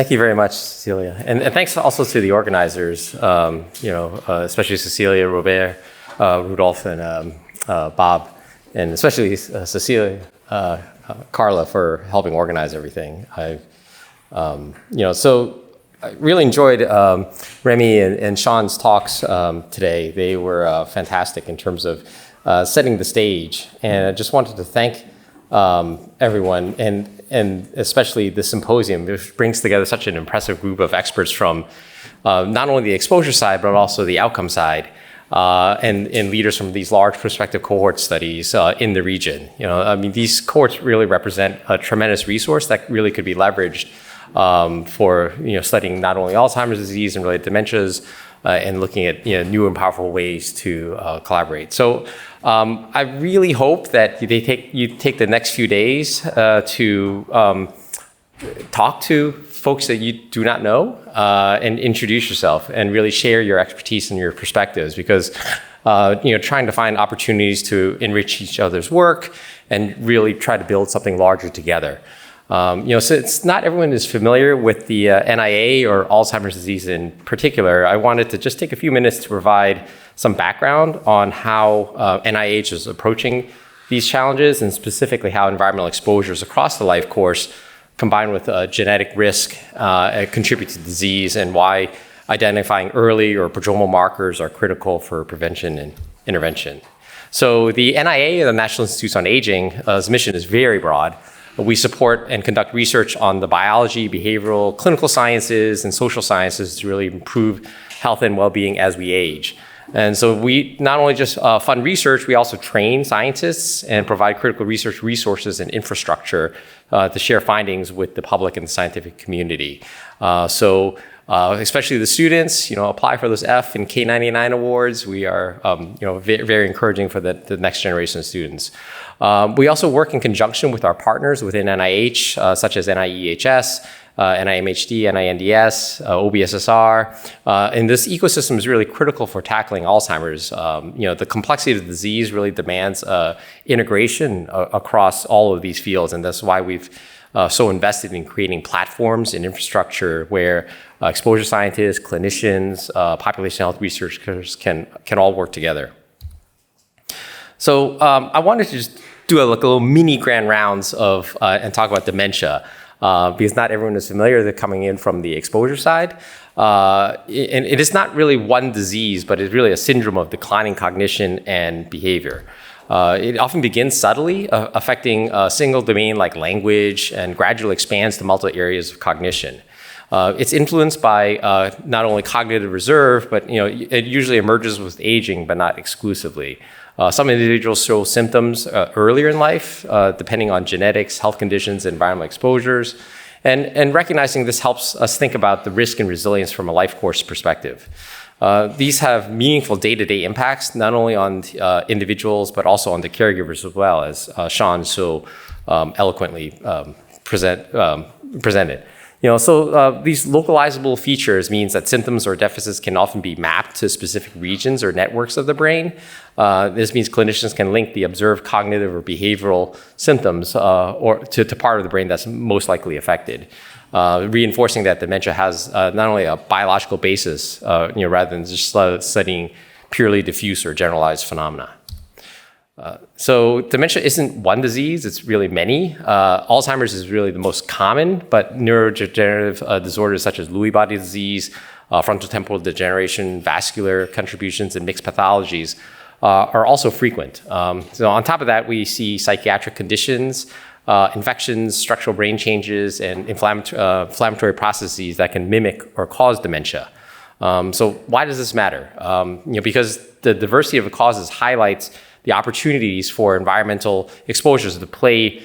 Thank you very much, Cecilia. And thanks also to the organizers, especially Cecilia, Robert, Rudolph, and Bob, and especially Cecilia, Carla, for helping organize everything. So I really enjoyed Remy and Sean's talks today. They were fantastic in terms of setting the stage. And I just wanted to thank everyone, and especially the symposium, which brings together such an impressive group of experts from not only the exposure side, but also the outcome side, and leaders from these large prospective cohort studies in the region. These cohorts really represent a tremendous resource that really could be leveraged for studying not only Alzheimer's disease and related dementias, and looking at new and powerful ways to collaborate. So I really hope that you take the next few days to talk to folks that you do not know and introduce yourself and really share your expertise and your perspectives, because trying to find opportunities to enrich each other's work and really try to build something larger together. So it's not everyone is familiar with the NIA or Alzheimer's disease in particular. I wanted to just take a few minutes to provide some background on how NIH is approaching these challenges, and specifically how environmental exposures across the life course combined with genetic risk contribute to disease, and why identifying early or prodromal markers are critical for prevention and intervention. So the NIA, the National Institutes on Aging's mission is very broad. We support and conduct research on the biology, behavioral, clinical sciences, and social sciences to really improve health and well-being as we age. And so we not only just fund research, we also train scientists and provide critical research resources and infrastructure to share findings with the public and the scientific community. Especially the students, apply for those F and K99 awards. We are, very, very encouraging for the next generation of students. We also work in conjunction with our partners within NIH, such as NIEHS, NIMHD, NINDS, OBSSR. And this ecosystem is really critical for tackling Alzheimer's. The complexity of the disease really demands integration across all of these fields, and that's why we've so invested in creating platforms and infrastructure where exposure scientists, clinicians, population health researchers can all work together. So I wanted to just do a little mini grand rounds of and talk about dementia, because not everyone is familiar. They're coming in from the exposure side. And it is not really one disease, but it's really a syndrome of declining cognition and behavior. It often begins subtly, affecting a single domain like language, and gradually expands to multiple areas of cognition. It's influenced by not only cognitive reserve, but it usually emerges with aging, but not exclusively. Some individuals show symptoms earlier in life, depending on genetics, health conditions, environmental exposures. And recognizing this helps us think about the risk and resilience from a life course perspective. These have meaningful day-to-day impacts, not only on individuals, but also on the caregivers as well, as Sean so eloquently presented. These localizable features means that symptoms or deficits can often be mapped to specific regions or networks of the brain. This means clinicians can link the observed cognitive or behavioral symptoms or to part of the brain that's most likely affected, reinforcing that dementia has not only a biological basis, rather than just studying purely diffuse or generalized phenomena. So dementia isn't one disease, it's really many. Alzheimer's is really the most common, but neurodegenerative disorders such as Lewy body disease, frontotemporal degeneration, vascular contributions, and mixed pathologies are also frequent. So on top of that, we see psychiatric conditions, infections, structural brain changes, and inflammatory processes that can mimic or cause dementia. So why does this matter? Because the diversity of the causes highlights the opportunities for environmental exposures to play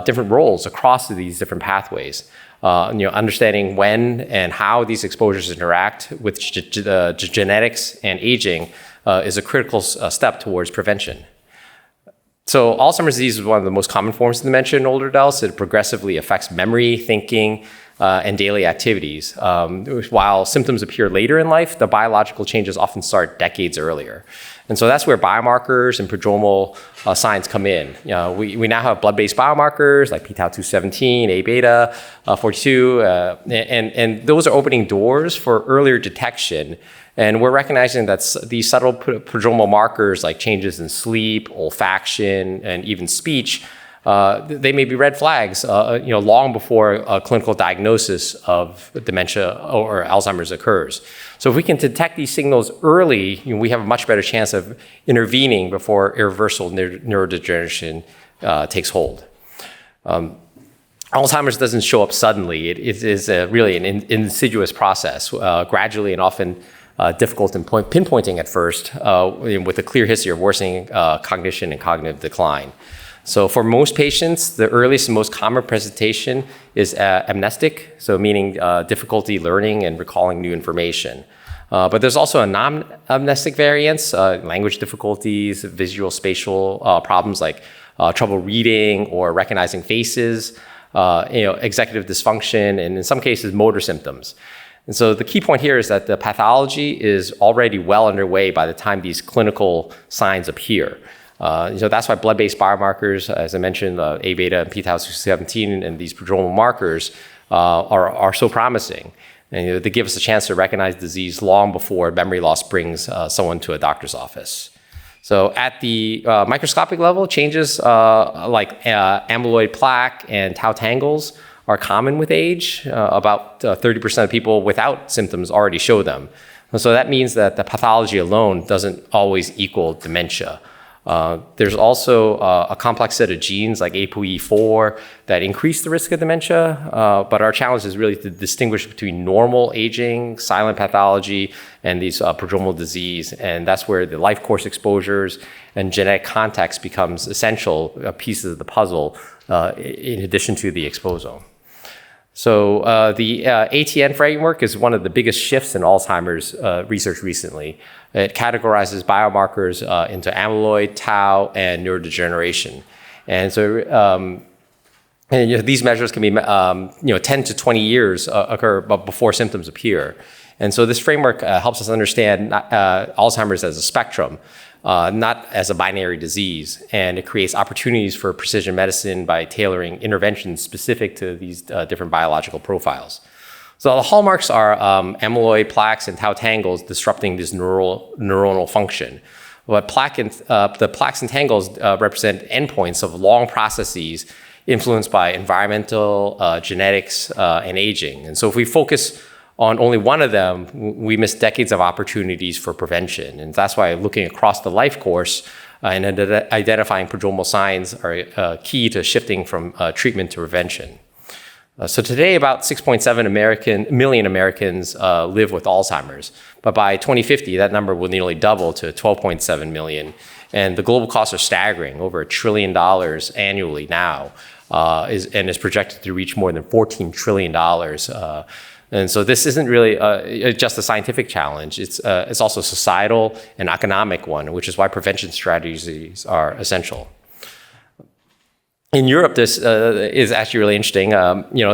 different roles across these different pathways. Understanding when and how these exposures interact with genetics and aging is a critical step towards prevention. So Alzheimer's disease is one of the most common forms of dementia in older adults. It progressively affects memory, thinking, and daily activities. While symptoms appear later in life, the biological changes often start decades earlier. And so that's where biomarkers and prodromal signs come in. We now have blood-based biomarkers like p-tau217, A-beta 42, and those are opening doors for earlier detection. And we're recognizing that these subtle prodromal markers like changes in sleep, olfaction, and even speech, they may be red flags, long before a clinical diagnosis of dementia or Alzheimer's occurs. So if we can detect these signals early, we have a much better chance of intervening before irreversible neurodegeneration takes hold. Alzheimer's doesn't show up suddenly. It is really an insidious process, gradually and often difficult in pinpointing at first, with a clear history of worsening cognition and cognitive decline. So for most patients, the earliest and most common presentation is amnestic, so meaning difficulty learning and recalling new information. But there's also a non-amnestic variance, language difficulties, visual spatial problems like trouble reading or recognizing faces, executive dysfunction, and in some cases, motor symptoms. And so the key point here is that the pathology is already well underway by the time these clinical signs appear. So that's why blood-based biomarkers, as I mentioned, A-beta and p-tau217 and these prodromal markers are so promising. And they give us a chance to recognize disease long before memory loss brings someone to a doctor's office. So at the microscopic level, changes like amyloid plaque and tau tangles are common with age. About 30% of people without symptoms already show them. And so that means that the pathology alone doesn't always equal dementia. There's also a complex set of genes like ApoE4 that increase the risk of dementia, but our challenge is really to distinguish between normal aging, silent pathology, and these prodromal disease. And that's where the life course exposures and genetic context becomes essential pieces of the puzzle in addition to the exposome. So the ATN framework is one of the biggest shifts in Alzheimer's research recently. It categorizes biomarkers into amyloid, tau, and neurodegeneration. And so these measures can be 10 to 20 years occur before symptoms appear. And so this framework helps us understand Alzheimer's as a spectrum, not as a binary disease. And it creates opportunities for precision medicine by tailoring interventions specific to these different biological profiles. So the hallmarks are amyloid plaques and tau tangles disrupting this neuronal function. But the plaques and tangles represent endpoints of long processes influenced by environmental, genetics, and aging. And so if we focus on only one of them, we miss decades of opportunities for prevention. And that's why looking across the life course and identifying prodromal signs are key to shifting from treatment to prevention. So today, about 6.7 million Americans live with Alzheimer's. But by 2050, that number will nearly double to 12.7 million. And the global costs are staggering, over $1 trillion annually now, and is projected to reach more than $14 trillion. And so this isn't really just a scientific challenge. It's also a societal and economic one, which is why prevention strategies are essential. In Europe, this is actually really interesting.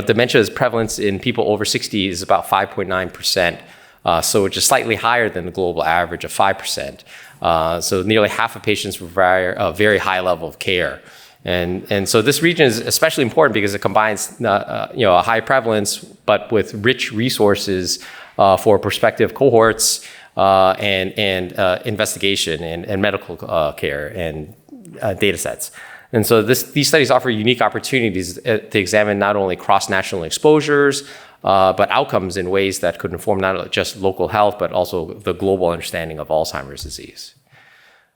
Dementia's prevalence in people over 60 is about 5.9%, so which is slightly higher than the global average of 5%. So nearly half of patients require a very high level of care. And so this region is especially important because it combines a high prevalence, but with rich resources for prospective cohorts and investigation and medical care and data sets. And so these studies offer unique opportunities to examine not only cross-national exposures, but outcomes in ways that could inform not just local health, but also the global understanding of Alzheimer's disease.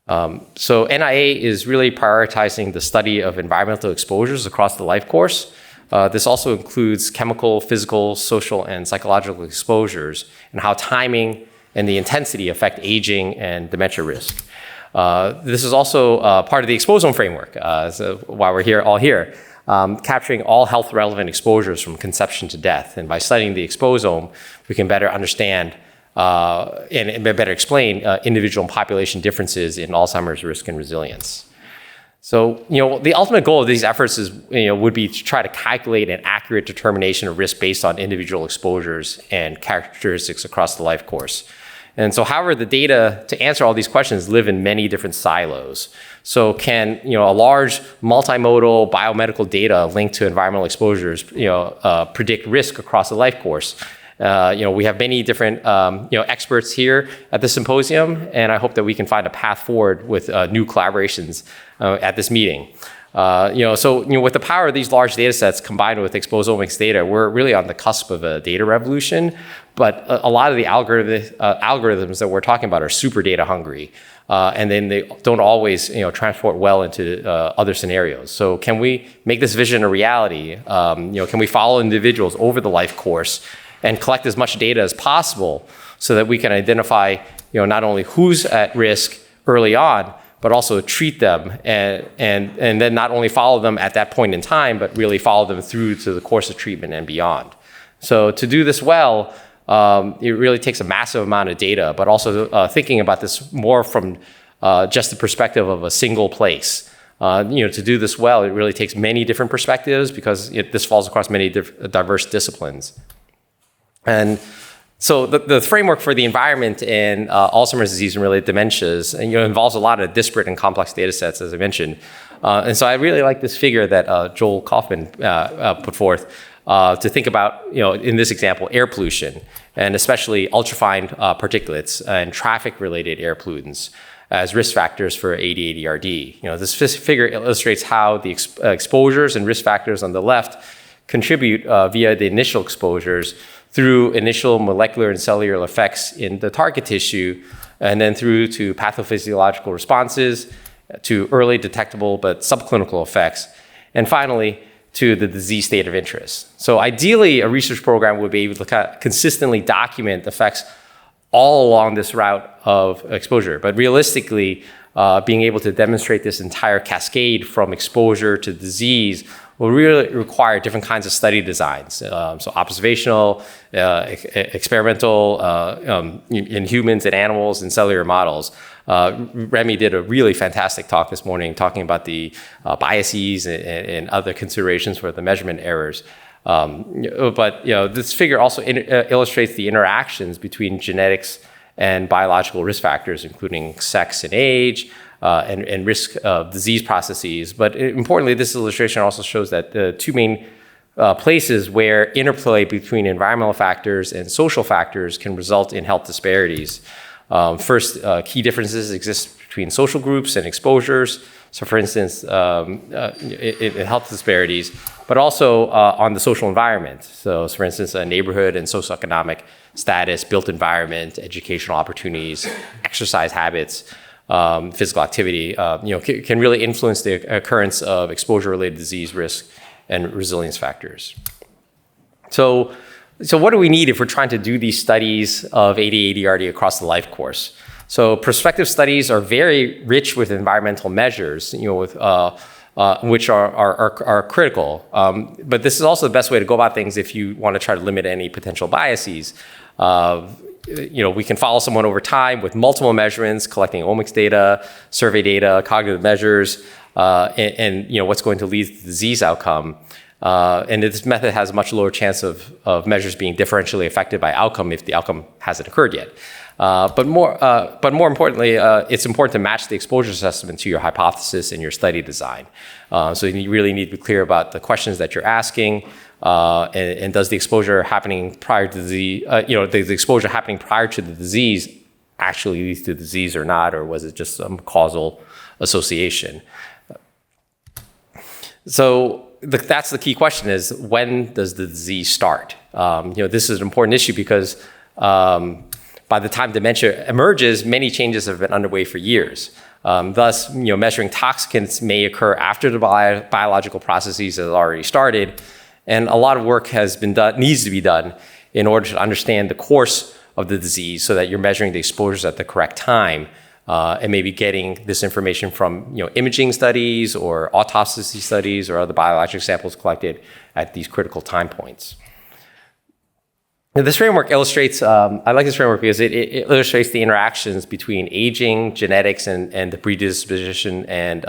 So NIA is really prioritizing the study of environmental exposures across the life course. This also includes chemical, physical, social, and psychological exposures and how timing and the intensity affect aging and dementia risk. This is also part of the Exposome framework, so while we're all here, capturing all health-relevant exposures from conception to death. And by studying the exposome, we can better understand and better explain individual and population differences in Alzheimer's risk and resilience. So, the ultimate goal of these efforts is, would be to try to calculate an accurate determination of risk based on individual exposures and characteristics across the life course. And so, however, the data to answer all these questions live in many different silos. So can, a large multimodal biomedical data linked to environmental exposures, predict risk across the life course? We have many different, experts here at the symposium, and I hope that we can find a path forward with new collaborations at this meeting. With the power of these large data sets combined with Exposomics data, we're really on the cusp of a data revolution, but a lot of the algorithms that we're talking about are super data hungry, and then they don't always transport well into other scenarios. So can we make this vision a reality? Can we follow individuals over the life course and collect as much data as possible so that we can identify not only who's at risk early on, but also treat them and then not only follow them at that point in time, but really follow them through to the course of treatment and beyond. So to do this well, it really takes a massive amount of data, but also thinking about this more from just the perspective of a single place. To do this well, it really takes many different perspectives because this falls across many diverse disciplines. And so the framework for the environment in Alzheimer's disease and related dementias involves a lot of disparate and complex data sets, as I mentioned. And so I really like this figure that Joel Kaufman put forth to think about, in this example, air pollution, and especially ultrafine particulates and traffic-related air pollutants as risk factors for ADRD. This figure illustrates how the exposures and risk factors on the left contribute via the initial exposures through initial molecular and cellular effects in the target tissue, and then through to pathophysiological responses, to early detectable but subclinical effects, and finally to the disease state of interest. So ideally, a research program would be able to consistently document effects all along this route of exposure. But realistically, being able to demonstrate this entire cascade from exposure to disease will really require different kinds of study designs. So observational, experimental, in humans and animals and cellular models. Remy did a really fantastic talk this morning talking about the biases and other considerations for the measurement errors. But this figure also illustrates the interactions between genetics and biological risk factors, including sex and age, and risk of disease processes. But importantly, this illustration also shows that the two main places where interplay between environmental factors and social factors can result in health disparities. First, key differences exist between social groups and exposures. So for instance, in health disparities, but also on the social environment. So for instance, a neighborhood and socioeconomic status, built environment, educational opportunities, exercise habits, physical activity, can really influence the occurrence of exposure-related disease risk and resilience factors. So what do we need if we're trying to do these studies of AD-ADRD across the life course? So prospective studies are very rich with environmental measures, which are critical. But this is also the best way to go about things if you want to try to limit any potential biases. We can follow someone over time with multiple measurements, collecting omics data, survey data, cognitive measures, and what's going to lead to the disease outcome. And this method has a much lower chance of measures being differentially affected by outcome if the outcome hasn't occurred yet. But more importantly, it's important to match the exposure assessment to your hypothesis and your study design. So you really need to be clear about the questions that you're asking, and does the exposure happening prior to the exposure happening prior to the disease actually lead to disease or not, or was it just some causal association? So that's the key question: is when does the disease start? This is an important issue because by the time dementia emerges, many changes have been underway for years. Thus, measuring toxicants may occur after the biological processes have already started, and a lot of work needs to be done in order to understand the course of the disease, so that you're measuring the exposures at the correct time, and maybe getting this information from imaging studies or autopsy studies or other biologic samples collected at these critical time points. Now, this framework illustrates, I like this framework because it illustrates the interactions between aging, genetics, and the predisposition and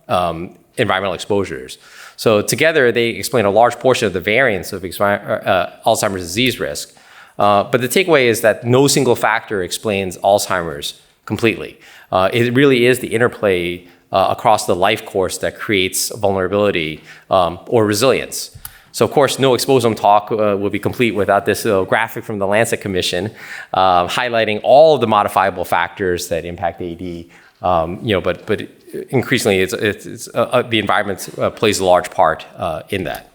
environmental exposures. So together, they explain a large portion of the variance of Alzheimer's disease risk. But the takeaway is that no single factor explains Alzheimer's completely. It really is the interplay across the life course that creates vulnerability or resilience. So of course, no Exposome talk will be complete without this graphic from the Lancet Commission highlighting all of the modifiable factors that impact AD. But increasingly, the environment plays a large part in that.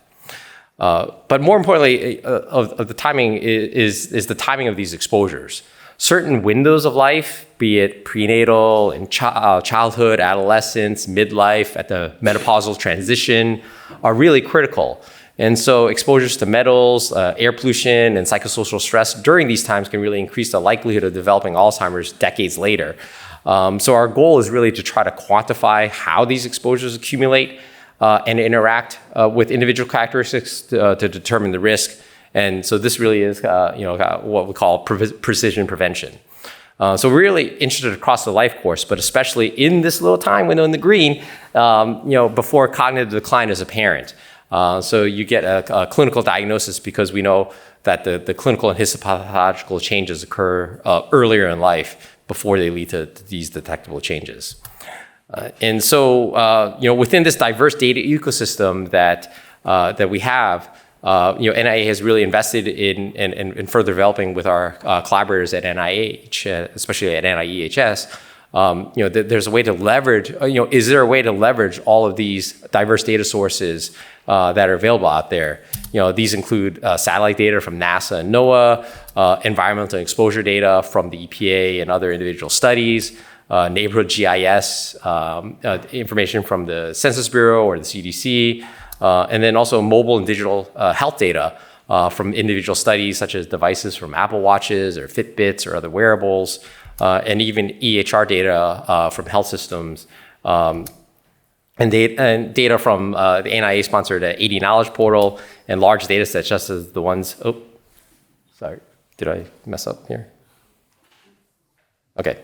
But more importantly, of the timing is the timing of these exposures. Certain windows of life, be it prenatal, in childhood, adolescence, midlife, at the menopausal transition, are really critical. And so exposures to metals, air pollution, and psychosocial stress during these times can really increase the likelihood of developing Alzheimer's decades later. So our goal is really to try to quantify how these exposures accumulate and interact with individual characteristics to determine the risk. And so this really is what we call precision prevention. So we're really interested across the life course, but especially in this little time window in the green, before cognitive decline is apparent. So you get a clinical diagnosis because we know that the clinical and histopathological changes occur earlier in life before they lead to these detectable changes. And so, within this diverse data ecosystem that we have, NIA has really invested in further developing with our collaborators at NIH, especially at NIEHS. There's a way to leverage, is there a way to leverage all of these diverse data sources that are available out there? These include satellite data from NASA and NOAA, environmental exposure data from the EPA and other individual studies, neighborhood GIS, information from the Census Bureau or the CDC, and then also mobile and digital health data from individual studies such as devices from Apple Watches or Fitbits or other wearables, and even EHR data from health systems, and data from the NIA-sponsored AD Knowledge Portal and large data sets such as the ones, sorry, did I mess up here? Okay.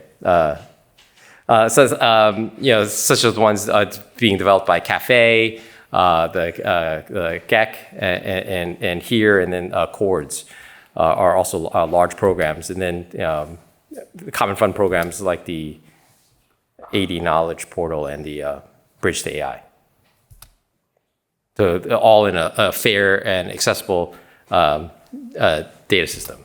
Such as the ones being developed by CAFE, the GECC, and here, and then CORDS are also large programs. And then the common fund programs like the AD Knowledge Portal and the Bridge to AI. So all in a fair and accessible data system.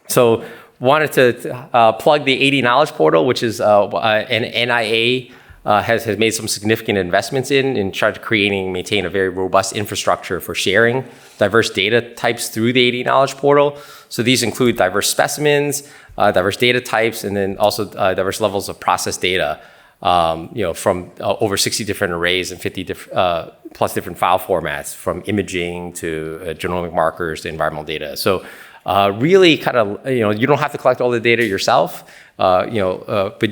So wanted to plug the AD Knowledge Portal, which is an NIA has made some significant investments in trying to create and maintain a very robust infrastructure for sharing diverse data types through the AD Knowledge Portal. So these include diverse specimens, diverse data types, and then also diverse levels of processed data, from over 60 different arrays and 50 plus different file formats, from imaging to genomic markers to environmental data. So really kind of, you don't have to collect all the data yourself, but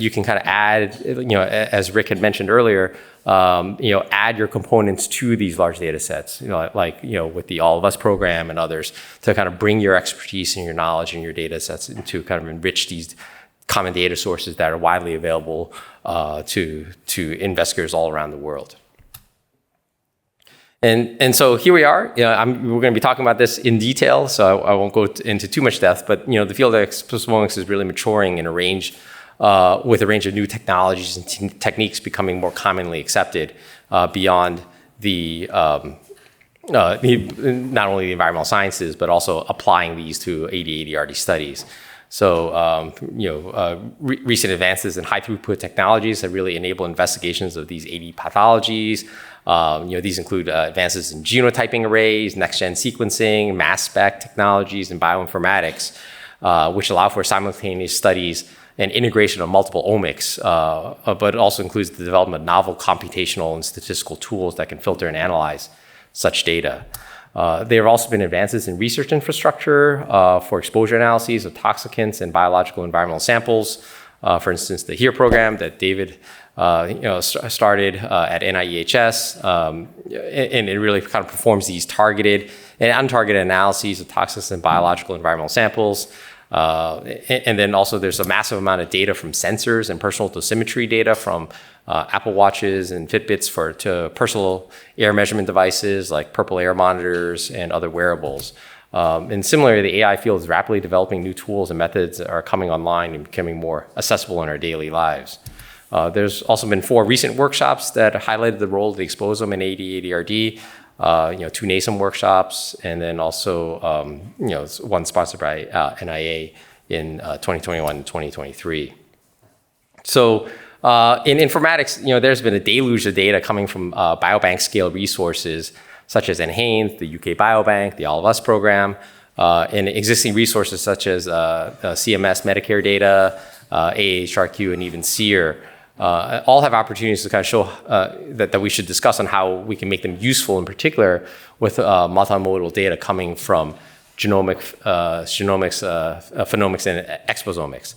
you can kind of add, as Rick had mentioned earlier, add your components to these large data sets, with the All of Us program and others, to kind of bring your expertise and your knowledge and your data sets to kind of enrich these common data sources that are widely available to investigators all around the world. And so here we are. We're going to be talking about this in detail, so I won't go into too much depth. But the field of exposomics is really maturing in with a range of new technologies and techniques becoming more commonly accepted beyond the not only the environmental sciences, but also applying these to AD/ADRD studies. So, recent advances in high throughput technologies have really enabled investigations of these AD pathologies. These include advances in genotyping arrays, next-gen sequencing, mass spec technologies, and bioinformatics, which allow for simultaneous studies and integration of multiple omics, but it also includes the development of novel computational and statistical tools that can filter and analyze such data. There have also been advances in research infrastructure for exposure analyses of toxicants and biological environmental samples. For instance, the HERE program that David started at NIEHS, and it really kind of performs these targeted and untargeted analyses of toxins and biological environmental samples. And then also there's a massive amount of data from sensors and personal dosimetry data from Apple Watches and Fitbits to personal air measurement devices like purple air monitors and other wearables. And similarly, the AI field is rapidly developing new tools and methods that are coming online and becoming more accessible in our daily lives. There's also been 4 recent workshops that highlighted the role of the Exposome and ADRD, 2 NASEM workshops, and then also one sponsored by NIA in 2021 and 2023. So in informatics, there's been a deluge of data coming from biobank scale resources such as NHANES, the UK Biobank, the All of Us program, and existing resources such as CMS Medicare data, AHRQ, and even SEER. All have opportunities to kind of show that we should discuss on how we can make them useful, in particular with multimodal data coming from genomics, phenomics, and exposomics.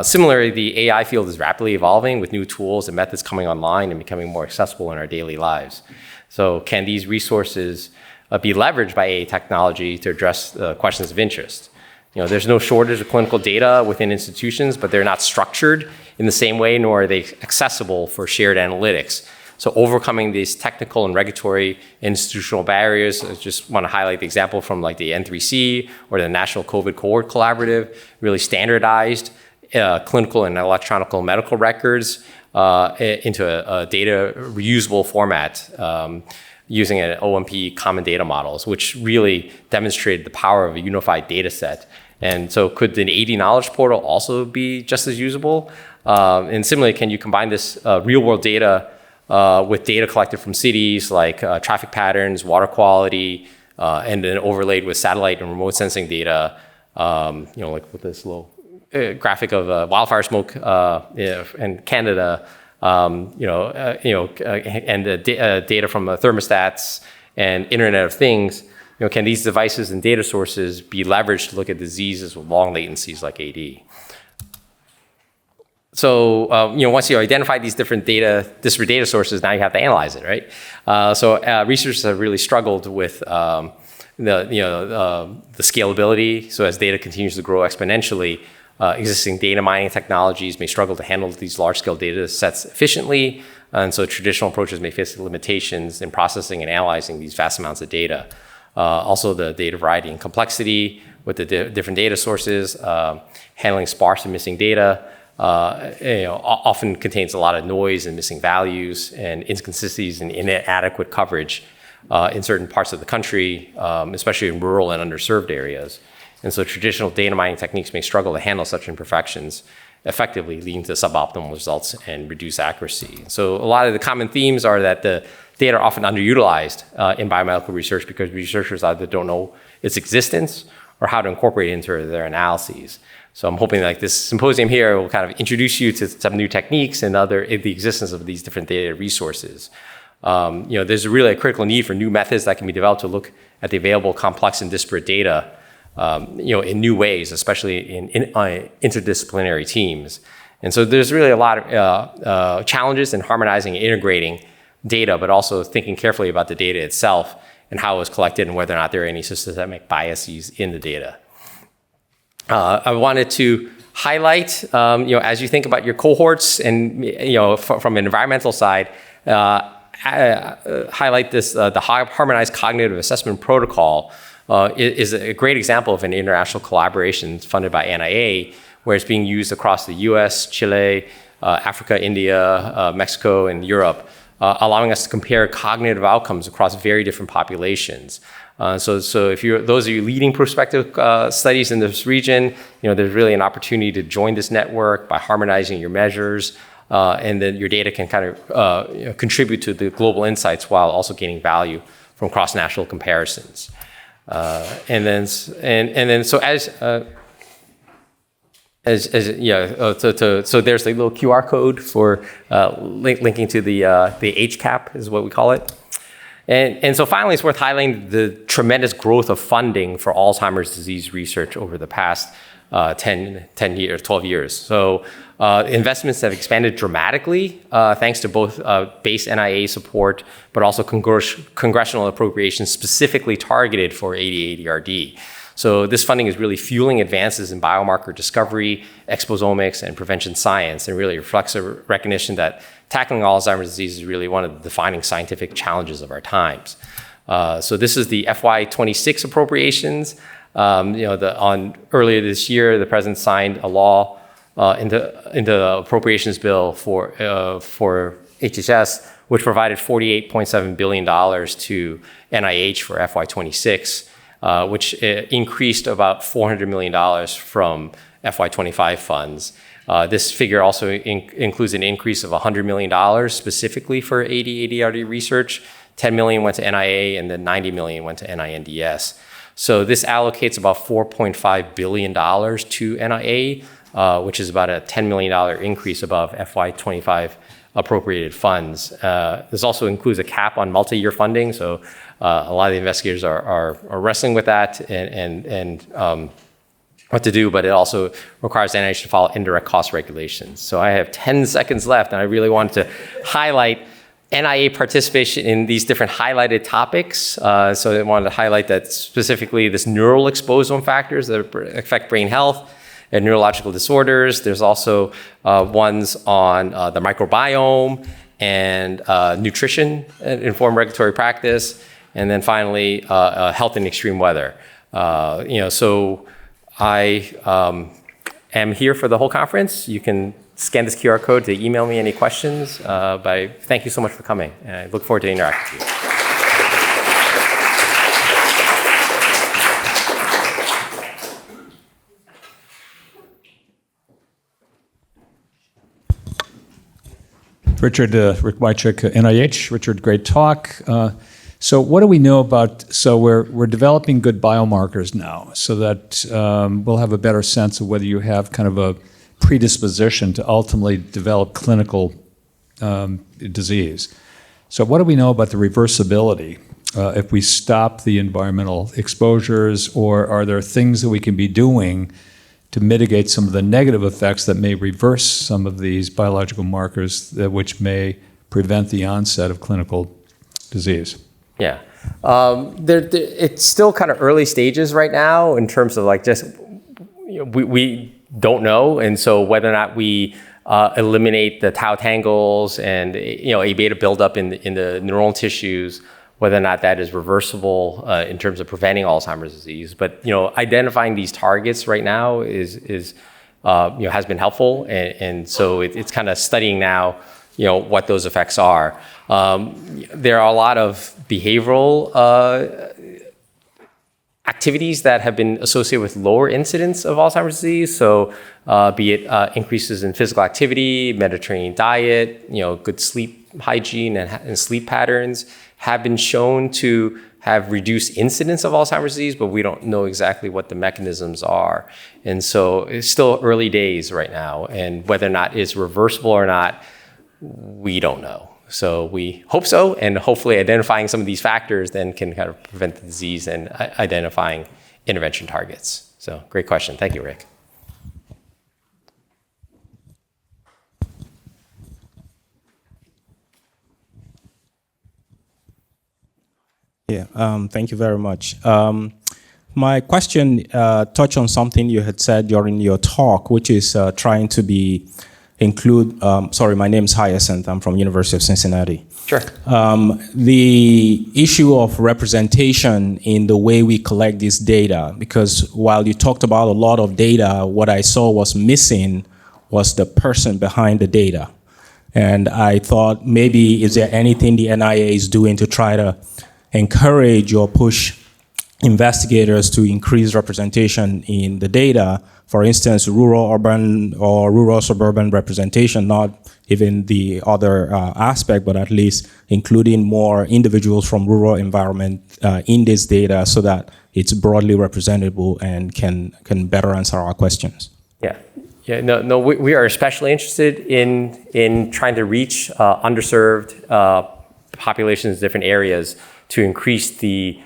Similarly, the AI field is rapidly evolving with new tools and methods coming online and becoming more accessible in our daily lives. So can these resources be leveraged by AI technology to address questions of interest? There's no shortage of clinical data within institutions, but they're not structured in the same way, nor are they accessible for shared analytics. So overcoming these technical and regulatory institutional barriers, I just want to highlight the example from like the N3C or the National COVID Cohort Collaborative, really standardized clinical and electronic medical records into a data reusable format using an OMP common data models, which really demonstrated the power of a unified data set. And so could the AD knowledge portal also be just as usable? And similarly, can you combine this real world data with data collected from cities like traffic patterns, water quality, and then overlaid with satellite and remote sensing data, like with this little graphic of wildfire smoke in Canada, and the data from thermostats and Internet of Things. Can these devices and data sources be leveraged to look at diseases with long latencies like AD? So, once you identify these disparate data sources, now you have to analyze it, right? So researchers have really struggled with the scalability. So as data continues to grow exponentially, existing data mining technologies may struggle to handle these large-scale data sets efficiently, and so traditional approaches may face limitations in processing and analyzing these vast amounts of data. Also, the data variety and complexity with the different data sources, handling sparse and missing data, often contains a lot of noise and missing values and inconsistencies and inadequate coverage in certain parts of the country, especially in rural and underserved areas. And so traditional data mining techniques may struggle to handle such imperfections effectively, leading to suboptimal results and reduced accuracy. So a lot of the common themes are that the data are often underutilized in biomedical research because researchers either don't know its existence or how to incorporate it into their analyses. So I'm hoping like this symposium here will kind of introduce you to some new techniques and the existence of these different data resources. There's really a critical need for new methods that can be developed to look at the available complex and disparate data in new ways, especially in interdisciplinary teams. And so there's really a lot of challenges in harmonizing and integrating data, but also thinking carefully about the data itself and how it was collected and whether or not there are any systemic biases in the data. I wanted to highlight, as you think about your cohorts and, from an environmental side, highlight this, the Harmonized Cognitive Assessment Protocol is a great example of an international collaboration funded by NIA, where it's being used across the US, Chile, Africa, India, Mexico, and Europe, allowing us to compare cognitive outcomes across very different populations. So if those of you leading prospective studies in this region, there's really an opportunity to join this network by harmonizing your measures, and then your data can kind of contribute to the global insights while also gaining value from cross-national comparisons. So there's the little QR code for linking to the HCAP is what we call it. And so finally, it's worth highlighting the tremendous growth of funding for Alzheimer's disease research over the past 10 years, 12 years. So investments have expanded dramatically thanks to both base NIA support, but also congressional appropriations specifically targeted for AD/ADRD. So this funding is really fueling advances in biomarker discovery, exposomics, and prevention science, and really reflects a recognition that tackling Alzheimer's disease is really one of the defining scientific challenges of our times. So this is the FY26 appropriations. Earlier this year, the president signed a law into the appropriations bill for HHS, which provided $48.7 billion to NIH for FY26, which increased about $400 million from FY25 funds. This figure also includes an increase of $100 million specifically for ADRD research. $10 million went to NIA, and then $90 million went to NINDS. So this allocates about $4.5 billion to NIA, which is about a $10 million increase above FY25 appropriated funds. This also includes a cap on multi-year funding, so a lot of the investigators are wrestling with that and what to do, but it also requires NIH to follow indirect cost regulations. So I have 10 seconds left, and I really wanted to highlight NIA participation in these different highlighted topics. So I wanted to highlight that specifically this neural exposome factors that affect brain health and neurological disorders. There's also ones on the microbiome and nutrition, informed regulatory practice, and then finally health in extreme weather. So I am here for the whole conference. You can scan this QR code to email me any questions. But thank you so much for coming, and I look forward to interacting with you. Richard Wychik, NIH. Richard, great talk. So what do we know about, so we're developing good biomarkers now so that we'll have a better sense of whether you have kind of a predisposition to ultimately develop clinical disease. So what do we know about the reversibility if we stop the environmental exposures, or are there things that we can be doing to mitigate some of the negative effects that may reverse some of these biological markers which may prevent the onset of clinical disease? Yeah, it's still kind of early stages right now in terms of like just, we don't know. And so whether or not we eliminate the tau tangles and, A beta buildup in the neural tissues, whether or not that is reversible in terms of preventing Alzheimer's disease. But, identifying these targets right now has been helpful. And so it's kind of studying now, what those effects are. There are a lot of behavioral activities that have been associated with lower incidence of Alzheimer's disease. So be it increases in physical activity, Mediterranean diet, good sleep hygiene and sleep patterns have been shown to have reduced incidence of Alzheimer's disease, but we don't know exactly what the mechanisms are. And so it's still early days right now, and whether or not it's reversible or not, we don't know. So we hope so, and hopefully identifying some of these factors then can kind of prevent the disease and identifying intervention targets. So great question. Thank you, Rick. Yeah, thank you very much. My question touched on something you had said during your talk, which is trying to sorry, my name is Hyacinth. I'm from University of Cincinnati. Sure. The issue of representation in the way we collect this data, because while you talked about a lot of data, what I saw was missing was the person behind the data. And I thought maybe, is there anything the NIA is doing to try to encourage or push investigators to increase representation in the data? For instance, rural-urban or rural-suburban representation, not even the other aspect, but at least including more individuals from rural environment in this data so that it's broadly representable and can better answer our questions. Yeah, no, we are especially interested in trying to reach underserved populations in different areas to increase the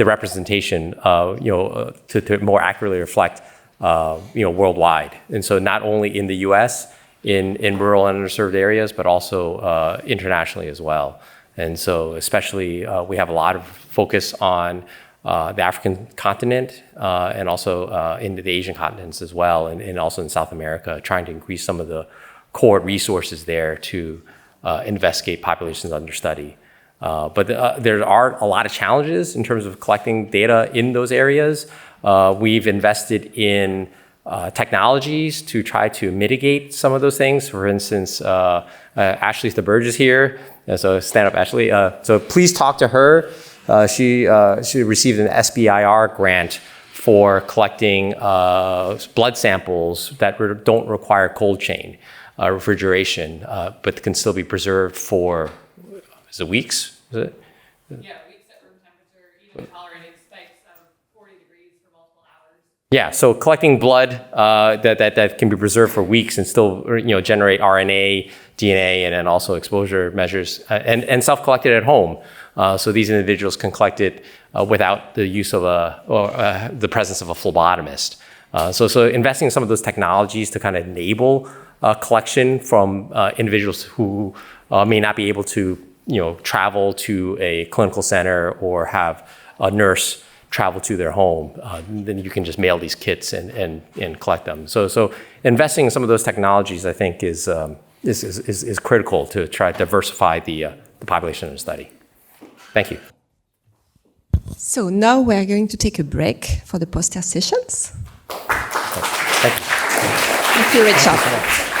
representation, to more accurately reflect, worldwide. And so not only in the U.S., in rural and underserved areas, but also internationally as well. And so especially we have a lot of focus on the African continent and also in the Asian continents as well, and also in South America, trying to increase some of the core resources there to investigate populations under study. But there are a lot of challenges in terms of collecting data in those areas. We've invested in technologies to try to mitigate some of those things. For instance, Ashley Thaberge is here. So stand up, Ashley. So please talk to her. She received an SBIR grant for collecting blood samples that don't require cold chain refrigeration, but can still be preserved for, is it weeks? Is it? Yeah, weeks at room temperature, even tolerating spikes of 40 degrees for multiple hours. Yeah, so collecting blood that can be preserved for weeks and still generate RNA, DNA, and then also exposure measures, and self-collected at home. So these individuals can collect it without the use of the presence of a phlebotomist. So investing in some of those technologies to kind of enable collection from individuals who may not be able to travel to a clinical center or have a nurse travel to their home, then you can just mail these kits and collect them. So investing in some of those technologies, I think, is critical to try to diversify the population in the study. Thank you. So now we're going to take a break for the poster sessions. Thank you. Thank you, Richard.